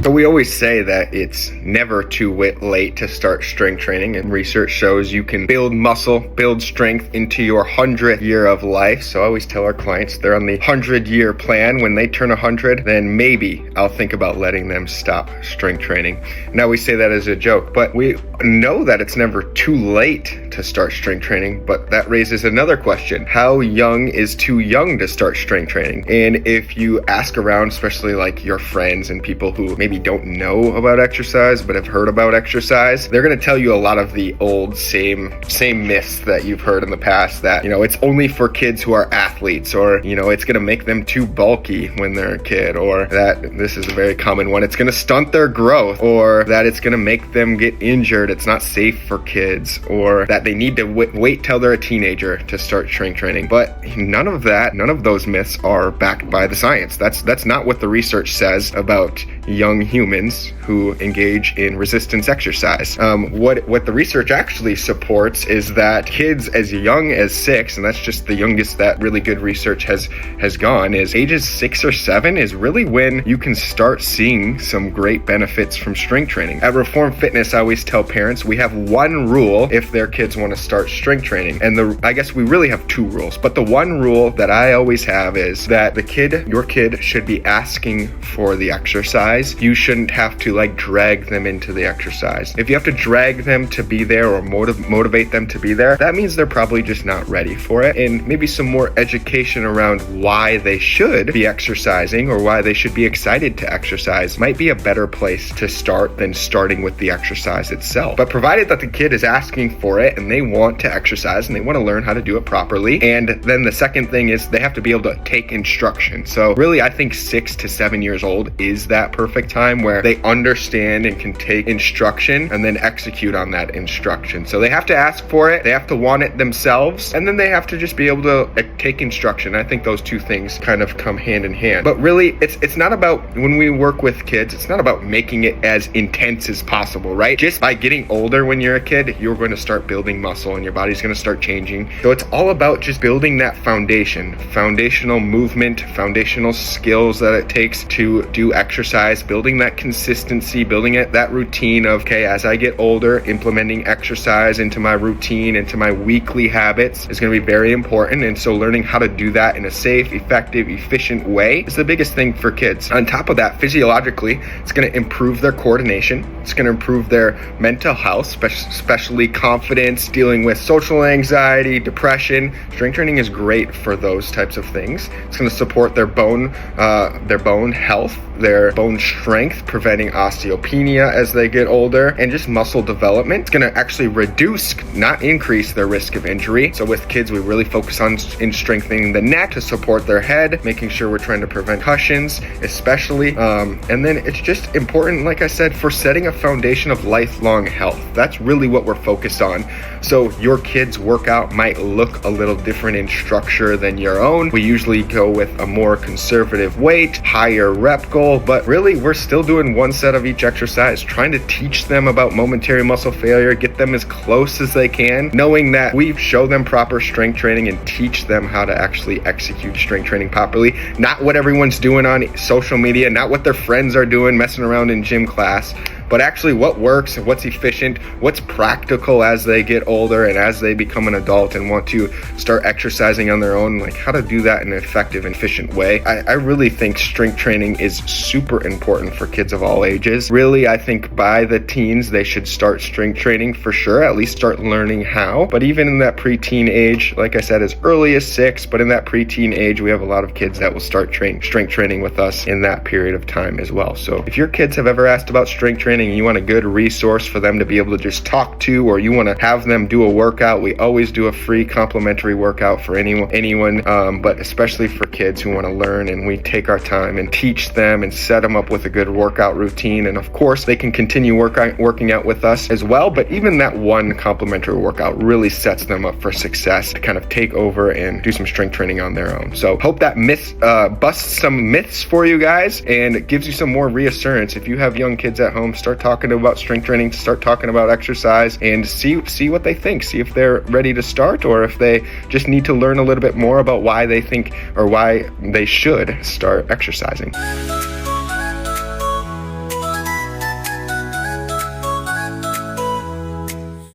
So we always say that it's never too late to start strength training, and research shows you can build muscle, build strength into your 100th year of life. So I always tell our clients they're on the 100-year plan. When they turn 100, then maybe I'll think about letting them stop strength training. Now we say that as a joke, but we know that it's never too late to start strength training, but that raises another question. How young is too young to start strength training? And if you ask around, especially like your friends and people who maybe don't know about exercise but have heard about exercise, they're going to tell you a lot of the old same myths that you've heard in the past, that it's only for kids who are athletes, or it's going to make them too bulky when they're a kid, or that this is a very common one, it's going to stunt their growth, or that it's going to make them get injured, it's not safe for kids, or that they need to wait till they're a teenager to start strength training. But none of those myths are backed by the science. That's not what the research says about young humans who engage in resistance exercise. What the research actually supports is that kids as young as 6, and that's just the youngest that really good research has gone, is ages 6 or 7 is really when you can start seeing some great benefits from strength training. At Reform Fitness, I always tell parents we have one rule if their kids want to start strength training, and I guess we really have 2 rules, but the one rule that I always have is that your kid should be asking for the exercise. You shouldn't have to drag them into the exercise. If you have to drag them to be there or motivate them to be there, that means they're probably just not ready for it. And maybe some more education around why they should be exercising or why they should be excited to exercise might be a better place to start than starting with the exercise itself. But provided that the kid is asking for it and they want to exercise and they want to learn how to do it properly, and then the second thing is they have to be able to take instruction. So really, I think 6 to 7 years old is that perfect time where they understand and can take instruction and then execute on that instruction. So they have to ask for it, they have to want it themselves, and then they have to just be able to take instruction. I think those 2 things kind of come hand in hand. But really, it's not about, when we work with kids, it's not about making it as intense as possible, right? Just by getting older when you're a kid, you're going to start building muscle and your body's going to start changing. So it's all about just building that foundation, foundational movement, foundational skills that it takes to do exercise, building that consistency, building that routine of, okay, as I get older, implementing exercise into my routine, into my weekly habits is going to be very important. And so learning how to do that in a safe, effective, efficient way is the biggest thing for kids. On top of that, physiologically, it's going to improve their coordination. It's going to improve their mental health, especially confidence, dealing with social anxiety, depression. Strength training is great for those types of things. It's going to support their bone health, their bone strength, preventing osteopenia as they get older, and just muscle development. It's going to actually reduce, not increase, their risk of injury. So with kids, we really focus on strengthening the neck to support their head, making sure we're trying to prevent concussions, especially. And then it's just important, like I said, for setting a foundation of lifelong health. That's really what we're focused on. So your kid's workout might look a little different in structure than your own. We usually go with a more conservative weight, higher rep goal, but really we're still doing one set of each exercise, trying to teach them about momentary muscle failure, get them as close as they can, knowing that we show them proper strength training and teach them how to actually execute strength training properly. Not what everyone's doing on social media, not what their friends are doing, messing around in gym class, but actually what works, what's efficient, what's practical as they get older and as they become an adult and want to start exercising on their own, like how to do that in an effective and efficient way. I really think strength training is super important for kids of all ages. Really, I think by the teens, they should start strength training for sure, at least start learning how. But even in that preteen age, like I said, as early as 6, but in that preteen age, we have a lot of kids that will start strength training with us in that period of time as well. So if your kids have ever asked about strength training, and you want a good resource for them to be able to just talk to, or you want to have them do a workout, we always do a free complimentary workout for anyone, but especially for kids who want to learn, and we take our time and teach them and set them up with a good workout routine. And of course, they can continue working out with us as well, but even that one complimentary workout really sets them up for success to kind of take over and do some strength training on their own. So hope that busts some myths for you guys and gives you some more reassurance. If you have young kids at home, start talking about strength training, start talking about exercise, and see what they think. See if they're ready to start, or if they just need to learn a little bit more about why they think or why they should start exercising.